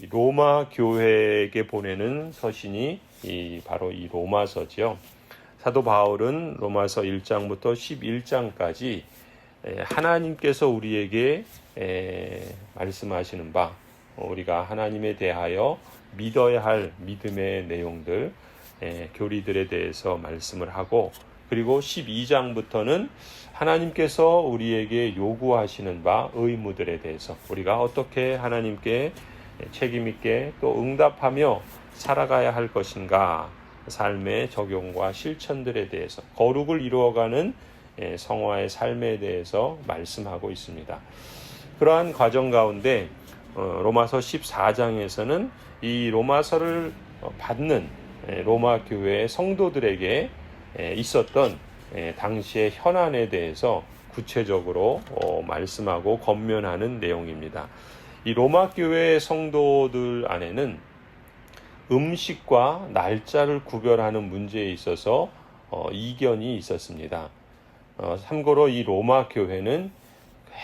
로마 교회에게 보내는 서신이 바로 이 로마서지요. 사도 바울은 로마서 1장부터 11장까지 하나님께서 우리에게 말씀하시는 바, 우리가 하나님에 대하여 믿어야 할 믿음의 내용들, 교리들에 대해서 말씀을 하고, 그리고 12장부터는 하나님께서 우리에게 요구하시는 바 의무들에 대해서 우리가 어떻게 하나님께 책임있게 또 응답하며 살아가야 할 것인가, 삶의 적용과 실천들에 대해서 거룩을 이루어가는 성화의 삶에 대해서 말씀하고 있습니다. 그러한 과정 가운데 로마서 14장에서는 이 로마서를 받는 로마 교회의 성도들에게 있었던 당시의 현안에 대해서 구체적으로 말씀하고 권면하는 내용입니다. 이 로마 교회의 성도들 안에는 음식과 날짜를 구별하는 문제에 있어서 이견이 있었습니다. 참고로 이 로마 교회는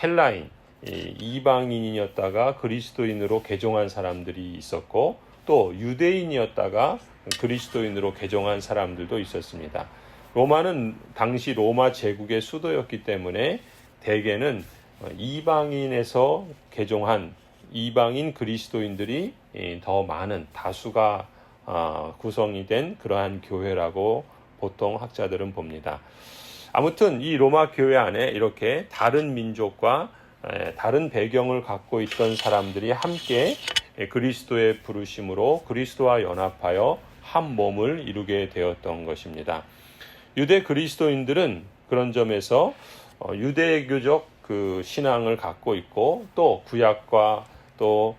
헬라인, 이방인이었다가 그리스도인으로 개종한 사람들이 있었고, 또 유대인이었다가 그리스도인으로 개종한 사람들도 있었습니다. 로마는 당시 로마 제국의 수도였기 때문에 대개는 이방인에서 개종한 이방인 그리스도인들이 더 많은 다수가 구성이 된 그러한 교회라고 보통 학자들은 봅니다. 아무튼 이 로마 교회 안에 이렇게 다른 민족과 다른 배경을 갖고 있던 사람들이 함께 그리스도의 부르심으로 그리스도와 연합하여 한 몸을 이루게 되었던 것입니다. 유대 그리스도인들은 그런 점에서 유대교적 그 신앙을 갖고 있고, 또 구약과 또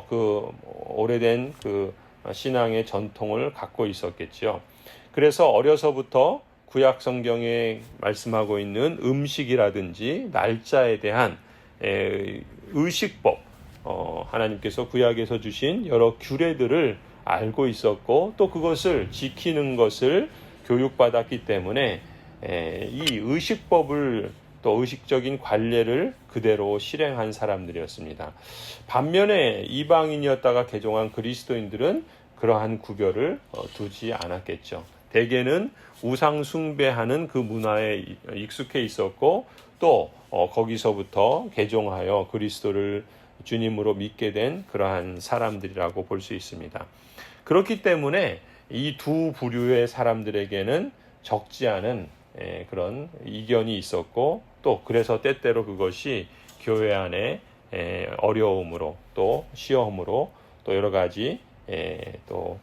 그 오래된 그 신앙의 전통을 갖고 있었겠죠. 그래서 어려서부터 구약 성경에 말씀하고 있는 음식이라든지 날짜에 대한 의식법, 하나님께서 구약에서 주신 여러 규례들을 알고 있었고, 또 그것을 지키는 것을 교육받았기 때문에 이 의식법을 또 의식적인 관례를 그대로 실행한 사람들이었습니다. 반면에 이방인이었다가 개종한 그리스도인들은 그러한 구별을 두지 않았겠죠. 대개는 우상 숭배하는 그 문화에 익숙해 있었고, 또 거기서부터 개종하여 그리스도를 주님으로 믿게 된 그러한 사람들이라고 볼 수 있습니다. 그렇기 때문에 이 두 부류의 사람들에게는 적지 않은 그런 이견이 있었고, 또 그래서 때때로 그것이 교회 안에 어려움으로 또 시험으로 또 여러 가지 그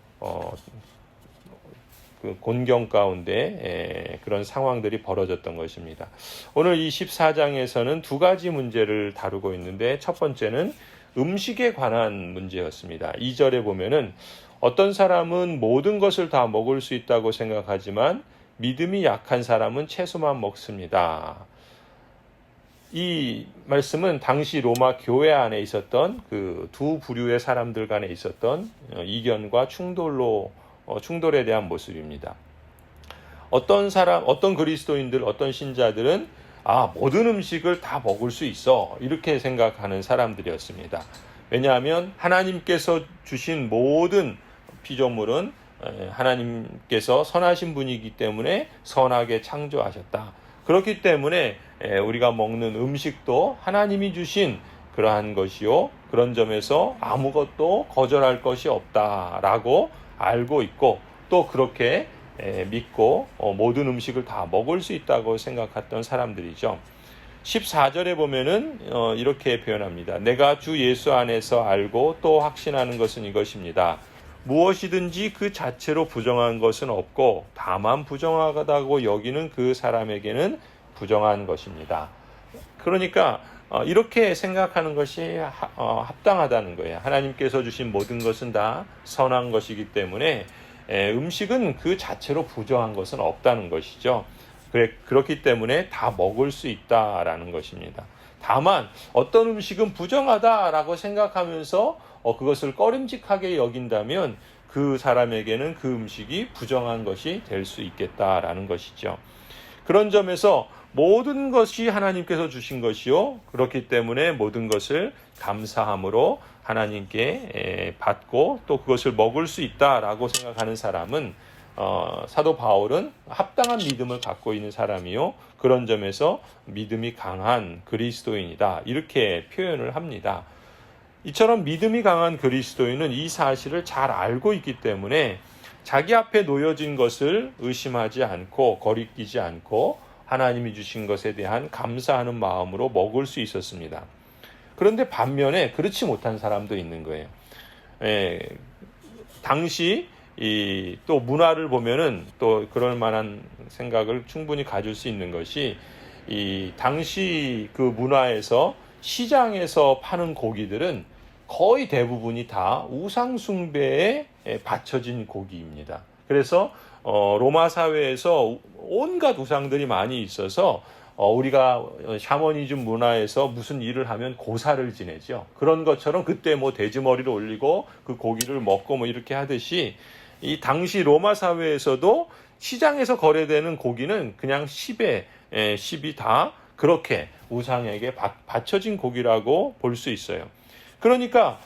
곤경 가운데 그런 상황들이 벌어졌던 것입니다. 오늘 이 14장에서는 두 가지 문제를 다루고 있는데, 첫 번째는 음식에 관한 문제였습니다. 2절에 보면은 어떤 사람은 모든 것을 다 먹을 수 있다고 생각하지만 믿음이 약한 사람은 채소만 먹습니다. 이 말씀은 당시 로마 교회 안에 있었던 그 두 부류의 사람들 간에 있었던 이견과 충돌에 대한 모습입니다. 어떤 그리스도인들, 어떤 신자들은 모든 음식을 다 먹을 수 있어, 이렇게 생각하는 사람들이었습니다. 왜냐하면 하나님께서 주신 모든 피조물은 하나님께서 선하신 분이기 때문에 선하게 창조하셨다. 그렇기 때문에 우리가 먹는 음식도 하나님이 주신 그러한 것이요, 그런 점에서 아무것도 거절할 것이 없다라고 알고 있고, 또 그렇게 믿고 모든 음식을 다 먹을 수 있다고 생각했던 사람들이죠. 14절에 보면은 이렇게 표현합니다. 내가 주 예수 안에서 알고 또 확신하는 것은 이것입니다. 무엇이든지 그 자체로 부정한 것은 없고 다만 부정하다고 여기는 그 사람에게는 부정한 것입니다. 그러니까 이렇게 생각하는 것이 합당하다는 거예요. 하나님께서 주신 모든 것은 다 선한 것이기 때문에 음식은 그 자체로 부정한 것은 없다는 것이죠. 그렇기 때문에 다 먹을 수 있다라는 것입니다. 다만 어떤 음식은 부정하다라고 생각하면서 그것을 꺼림직하게 여긴다면 그 사람에게는 그 음식이 부정한 것이 될 수 있겠다라는 것이죠. 그런 점에서 모든 것이 하나님께서 주신 것이요. 그렇기 때문에 모든 것을 감사함으로 하나님께 받고 또 그것을 먹을 수 있다라고 생각하는 사람은 사도 바울은 합당한 믿음을 갖고 있는 사람이요. 그런 점에서 믿음이 강한 그리스도인이다. 이렇게 표현을 합니다. 이처럼 믿음이 강한 그리스도인은 이 사실을 잘 알고 있기 때문에 자기 앞에 놓여진 것을 의심하지 않고 거리끼지 않고 하나님이 주신 것에 대한 감사하는 마음으로 먹을 수 있었습니다. 그런데 반면에 그렇지 못한 사람도 있는 거예요. 당시 또 문화를 보면은 또 그럴 만한 생각을 충분히 가질 수 있는 것이 이 당시 그 문화에서 시장에서 파는 고기들은 거의 대부분이 다 우상 숭배에 바쳐진 고기입니다. 그래서 로마 사회에서 온갖 우상들이 많이 있어서 우리가 샤머니즘 문화에서 무슨 일을 하면 고사를 지내죠. 그런 것처럼 그때 뭐 돼지머리를 올리고 그 고기를 먹고 뭐 이렇게 하듯이 이 당시 로마 사회에서도 시장에서 거래되는 고기는 그냥 10이 다 그렇게 우상에게 바쳐진 고기라고 볼 수 있어요. 그러니까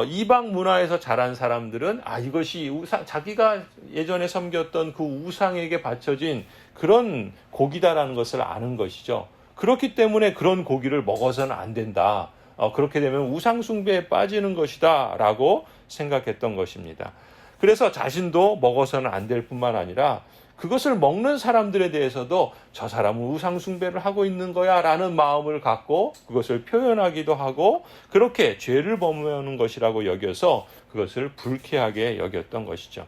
이방 문화에서 자란 사람들은 이것이 자기가 예전에 섬겼던 그 우상에게 바쳐진 그런 고기다라는 것을 아는 것이죠. 그렇기 때문에 그런 고기를 먹어서는 안 된다. 그렇게 되면 우상 숭배에 빠지는 것이다 라고 생각했던 것입니다. 그래서 자신도 먹어서는 안 될 뿐만 아니라 그것을 먹는 사람들에 대해서도 저 사람은 우상 숭배를 하고 있는 거야 라는 마음을 갖고 그것을 표현하기도 하고 그렇게 죄를 범하는 것이라고 여겨서 그것을 불쾌하게 여겼던 것이죠.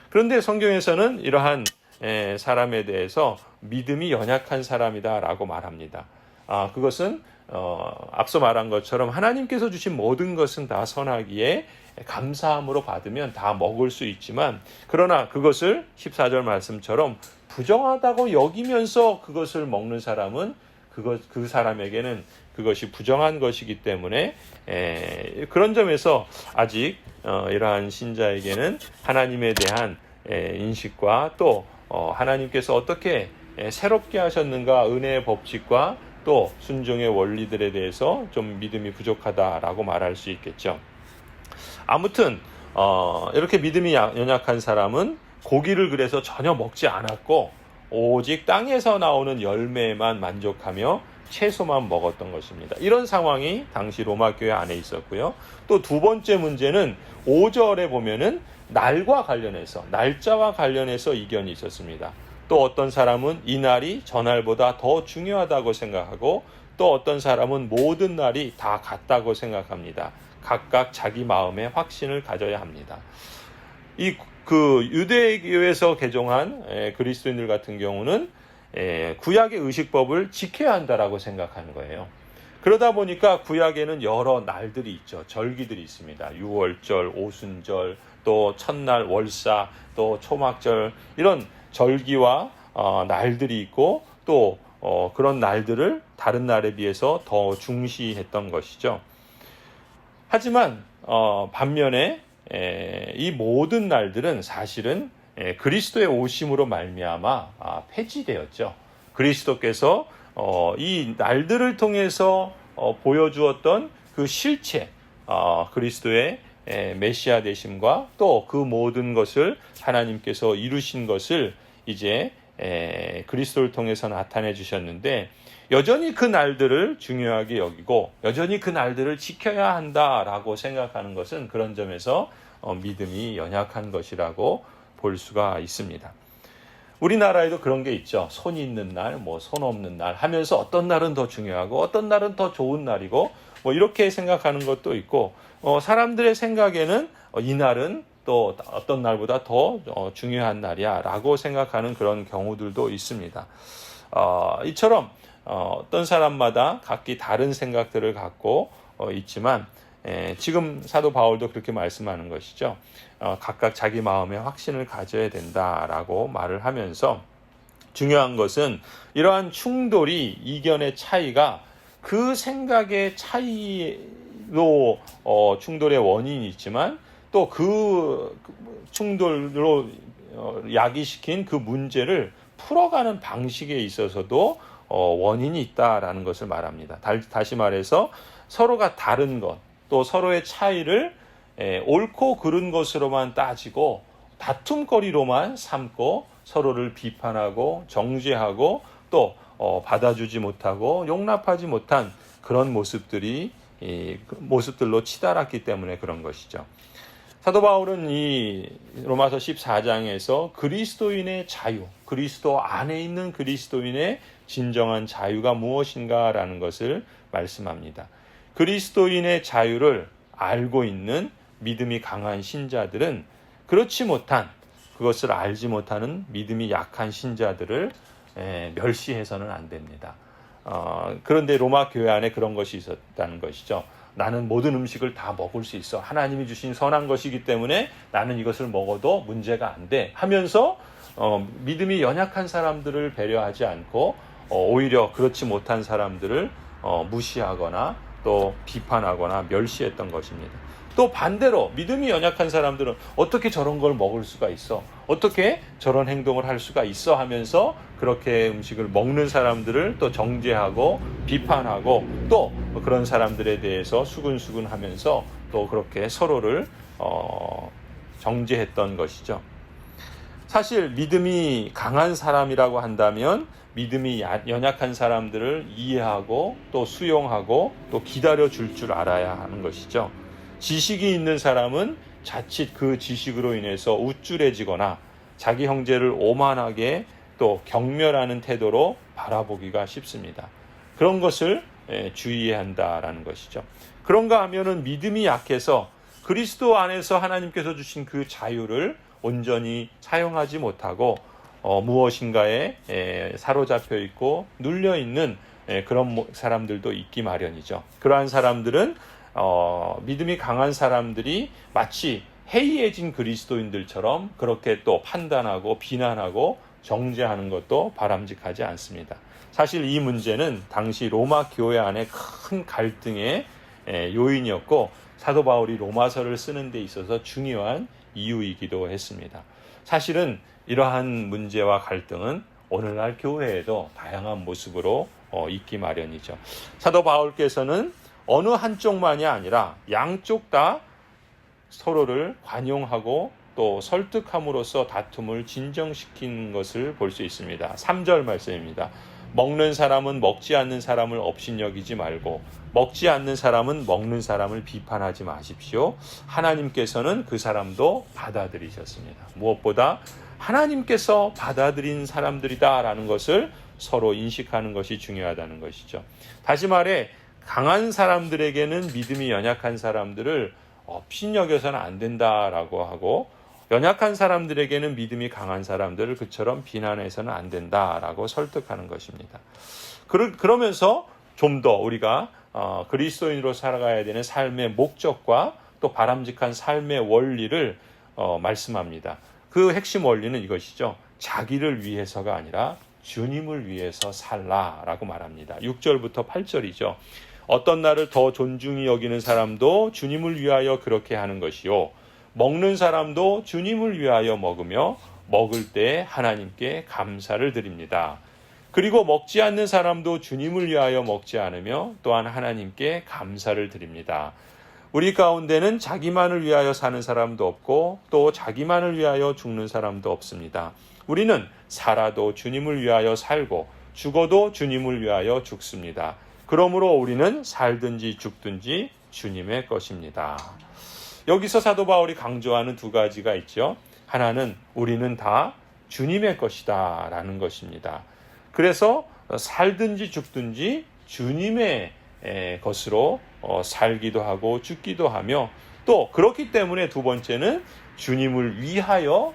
그런데 성경에서는 이러한 사람에 대해서 믿음이 연약한 사람이다 라고 말합니다. 그것은 앞서 말한 것처럼 하나님께서 주신 모든 것은 다 선하기에 감사함으로 받으면 다 먹을 수 있지만 그러나 그것을 14절 말씀처럼 부정하다고 여기면서 그것을 먹는 사람은 그 사람에게는 그것이 부정한 것이기 때문에 그런 점에서 아직 이러한 신자에게는 하나님에 대한 인식과 또 하나님께서 어떻게 새롭게 하셨는가 은혜의 법칙과 또 순종의 원리들에 대해서 좀 믿음이 부족하다라고 말할 수 있겠죠. 아무튼 이렇게 믿음이 연약한 사람은 고기를 그래서 전혀 먹지 않았고 오직 땅에서 나오는 열매만 만족하며 채소만 먹었던 것입니다. 이런 상황이 당시 로마 교회 안에 있었고요. 또 두 번째 문제는 5절에 보면은 날과 관련해서 날짜와 관련해서 이견이 있었습니다. 또 어떤 사람은 이 날이 전날보다 더 중요하다고 생각하고 또 어떤 사람은 모든 날이 다 같다고 생각합니다. 각각 자기 마음의 확신을 가져야 합니다. 그 유대교에서 개종한 그리스도인들 같은 경우는 구약의 의식법을 지켜야 한다라고 생각하는 거예요. 그러다 보니까 구약에는 여러 날들이 있죠. 절기들이 있습니다. 유월절, 오순절, 또 첫날 월사, 또 초막절 이런 절기와 날들이 있고 또 그런 날들을 다른 날에 비해서 더 중시했던 것이죠. 하지만 반면에 이 모든 날들은 사실은 그리스도의 오심으로 말미암아 폐지되었죠. 그리스도께서 이 날들을 통해서 보여주었던 그 실체, 그리스도의 메시아 되심과 또 그 모든 것을 하나님께서 이루신 것을 이제 그리스도를 통해서 나타내 주셨는데 여전히 그 날들을 중요하게 여기고 여전히 그 날들을 지켜야 한다라고 생각하는 것은 그런 점에서 믿음이 연약한 것이라고 볼 수가 있습니다. 우리나라에도 그런 게 있죠. 손 있는 날, 손 없는 날 하면서 어떤 날은 더 중요하고 어떤 날은 더 좋은 날이고 이렇게 생각하는 것도 있고 사람들의 생각에는 이 날은 또 어떤 날보다 더 중요한 날이야 라고 생각하는 그런 경우들도 있습니다. 이처럼 어떤 사람마다 각기 다른 생각들을 갖고 있지만 지금 사도 바울도 그렇게 말씀하는 것이죠. 각각 자기 마음의 확신을 가져야 된다라고 말을 하면서 중요한 것은 이러한 충돌이 이견의 차이가 그 생각의 차이로 충돌의 원인이 있지만 또 그 충돌로 야기시킨 그 문제를 풀어가는 방식에 있어서도 원인이 있다라는 것을 말합니다. 다시 말해서 서로가 다른 것, 또 서로의 차이를 옳고 그른 것으로만 따지고 다툼거리로만 삼고 서로를 비판하고 정죄하고 또 받아주지 못하고 용납하지 못한 그런 모습들로 치달았기 때문에 그런 것이죠. 사도 바울은 이 로마서 14장에서 그리스도인의 자유, 그리스도 안에 있는 그리스도인의 진정한 자유가 무엇인가라는 것을 말씀합니다. 그리스도인의 자유를 알고 있는 믿음이 강한 신자들은 그렇지 못한, 그것을 알지 못하는 믿음이 약한 신자들을 멸시해서는 안 됩니다. 그런데 로마 교회 안에 그런 것이 있었다는 것이죠. 나는 모든 음식을 다 먹을 수 있어. 하나님이 주신 선한 것이기 때문에 나는 이것을 먹어도 문제가 안 돼. 하면서 믿음이 연약한 사람들을 배려하지 않고 오히려 그렇지 못한 사람들을 무시하거나 또 비판하거나 멸시했던 것입니다. 또 반대로 믿음이 연약한 사람들은 어떻게 저런 걸 먹을 수가 있어? 어떻게 저런 행동을 할 수가 있어? 하면서 그렇게 음식을 먹는 사람들을 또 정죄하고 비판하고 또 그런 사람들에 대해서 수근수근 하면서 또 그렇게 서로를 정죄했던 것이죠. 사실 믿음이 강한 사람이라고 한다면 믿음이 연약한 사람들을 이해하고 또 수용하고 또 기다려줄 줄 알아야 하는 것이죠. 지식이 있는 사람은 자칫 그 지식으로 인해서 우쭐해지거나 자기 형제를 오만하게 또 경멸하는 태도로 바라보기가 쉽습니다. 그런 것을 주의해야 한다라는 것이죠. 그런가 하면은 믿음이 약해서 그리스도 안에서 하나님께서 주신 그 자유를 온전히 사용하지 못하고 무엇인가에 사로잡혀 있고 눌려 있는 그런 사람들도 있기 마련이죠. 그러한 사람들은 믿음이 강한 사람들이 마치 해이해진 그리스도인들처럼 그렇게 또 판단하고 비난하고 정죄하는 것도 바람직하지 않습니다. 사실 이 문제는 당시 로마 교회 안에 큰 갈등의 요인이었고 사도 바울이 로마서를 쓰는 데 있어서 중요한 이유이기도 했습니다. 사실은 이러한 문제와 갈등은 오늘날 교회에도 다양한 모습으로 있기 마련이죠. 사도 바울께서는 어느 한쪽만이 아니라 양쪽 다 서로를 관용하고 또 설득함으로써 다툼을 진정시킨 것을 볼 수 있습니다. 3절 말씀입니다. 먹는 사람은 먹지 않는 사람을 업신여기지 말고 먹지 않는 사람은 먹는 사람을 비판하지 마십시오. 하나님께서는 그 사람도 받아들이셨습니다. 무엇보다 하나님께서 받아들인 사람들이다라는 것을 서로 인식하는 것이 중요하다는 것이죠. 다시 말해 강한 사람들에게는 믿음이 연약한 사람들을 업신여겨서는 안 된다라고 하고 연약한 사람들에게는 믿음이 강한 사람들을 그처럼 비난해서는 안 된다라고 설득하는 것입니다. 그러면서 좀 더 우리가 그리스도인으로 살아가야 되는 삶의 목적과 또 바람직한 삶의 원리를 말씀합니다. 그 핵심 원리는 이것이죠. 자기를 위해서가 아니라 주님을 위해서 살라라고 말합니다. 6절부터 8절이죠. 어떤 나를 더 존중히 여기는 사람도 주님을 위하여 그렇게 하는 것이요. 먹는 사람도 주님을 위하여 먹으며 먹을 때 하나님께 감사를 드립니다. 그리고 먹지 않는 사람도 주님을 위하여 먹지 않으며 또한 하나님께 감사를 드립니다. 우리 가운데는 자기만을 위하여 사는 사람도 없고 또 자기만을 위하여 죽는 사람도 없습니다. 우리는 살아도 주님을 위하여 살고 죽어도 주님을 위하여 죽습니다. 그러므로 우리는 살든지 죽든지 주님의 것입니다. 여기서 사도 바울이 강조하는 두 가지가 있죠. 하나는 우리는 다 주님의 것이다 라는 것입니다. 그래서 살든지 죽든지 주님의 것으로 살기도 하고 죽기도 하며 또 그렇기 때문에 두 번째는 주님을 위하여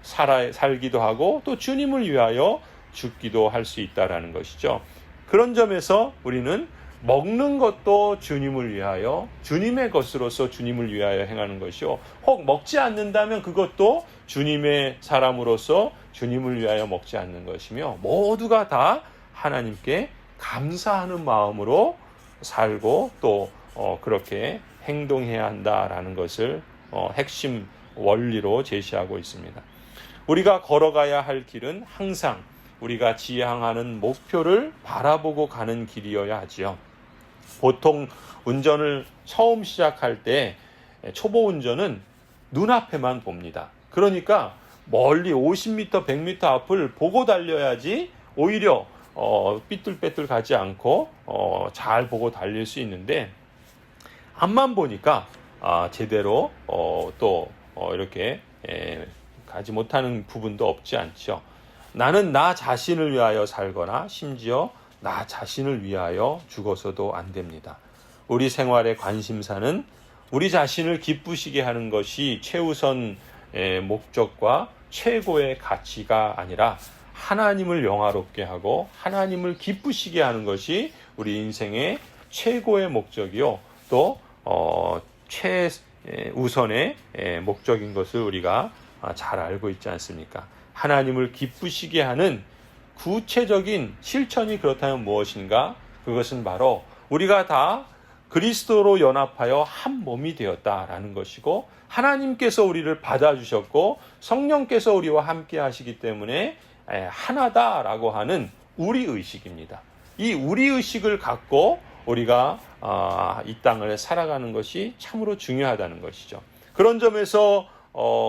살기도 하고 또 주님을 위하여 죽기도 할 수 있다라는 것이죠. 그런 점에서 우리는 먹는 것도 주님을 위하여 주님의 것으로서 주님을 위하여 행하는 것이요. 혹 먹지 않는다면 그것도 주님의 사람으로서 주님을 위하여 먹지 않는 것이며 모두가 다 하나님께 감사하는 마음으로 살고 또 그렇게 행동해야 한다라는 것을 핵심 원리로 제시하고 있습니다. 우리가 걸어가야 할 길은 항상 우리가 지향하는 목표를 바라보고 가는 길이어야 하지요. 보통 운전을 처음 시작할 때 초보 운전은 눈앞에만 봅니다. 그러니까 멀리 50m, 100m 앞을 보고 달려야지 오히려 삐뚤빼뚤 가지 않고 잘 보고 달릴 수 있는데, 앞만 보니까 제대로 이렇게 가지 못하는 부분도 없지 않죠. 나는 나 자신을 위하여 살거나 심지어 나 자신을 위하여 죽어서도 안 됩니다. 우리 생활의 관심사는 우리 자신을 기쁘시게 하는 것이 최우선 목적과 최고의 가치가 아니라 하나님을 영화롭게 하고 하나님을 기쁘시게 하는 것이 우리 인생의 최고의 목적이요, 또 최우선의 목적인 것을 우리가 잘 알고 있지 않습니까? 하나님을 기쁘시게 하는 구체적인 실천이 그렇다면 무엇인가? 그것은 바로 우리가 다 그리스도로 연합하여 한 몸이 되었다라는 것이고, 하나님께서 우리를 받아주셨고 성령께서 우리와 함께 하시기 때문에 하나다라고 하는 우리의식입니다. 이 우리의식을 갖고 우리가 이 땅을 살아가는 것이 참으로 중요하다는 것이죠. 그런 점에서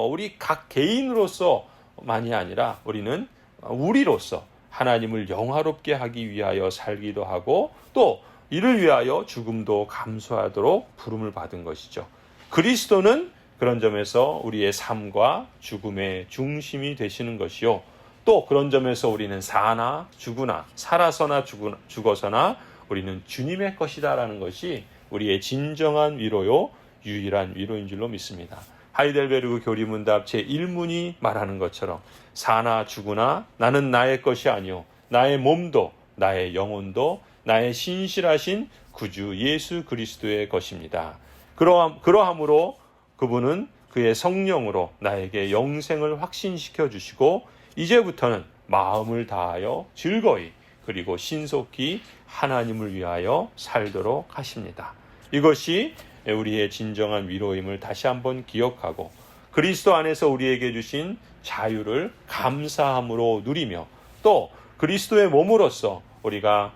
우리 각 개인으로서만이 아니라 우리는 우리로서 하나님을 영화롭게 하기 위하여 살기도 하고, 또 이를 위하여 죽음도 감수하도록 부름을 받은 것이죠. 그리스도는 그런 점에서 우리의 삶과 죽음의 중심이 되시는 것이요, 또 그런 점에서 우리는 사나 죽으나 살아서나 죽어서나 우리는 주님의 것이다라는 것이 우리의 진정한 위로요, 유일한 위로인 줄로 믿습니다. 하이델베르그 교리문답 제1문이 말하는 것처럼 사나 죽으나 나는 나의 것이 아니요 나의 몸도 나의 영혼도 나의 신실하신 구주 예수 그리스도의 것입니다. 그러함으로 그분은 그의 성령으로 나에게 영생을 확신시켜 주시고, 이제부터는 마음을 다하여 즐거이 그리고 신속히 하나님을 위하여 살도록 하십니다. 이것이 우리의 진정한 위로임을 다시 한번 기억하고, 그리스도 안에서 우리에게 주신 자유를 감사함으로 누리며, 또 그리스도의 몸으로서 우리가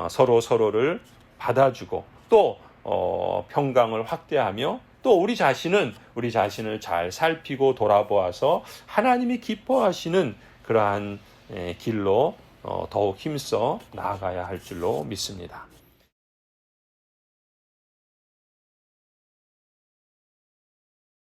서로를 받아주고, 또 평강을 확대하며, 또 우리 자신을 잘 살피고 돌아보아서 하나님이 기뻐하시는 그러한 길로 더욱 힘써 나아가야 할 줄로 믿습니다.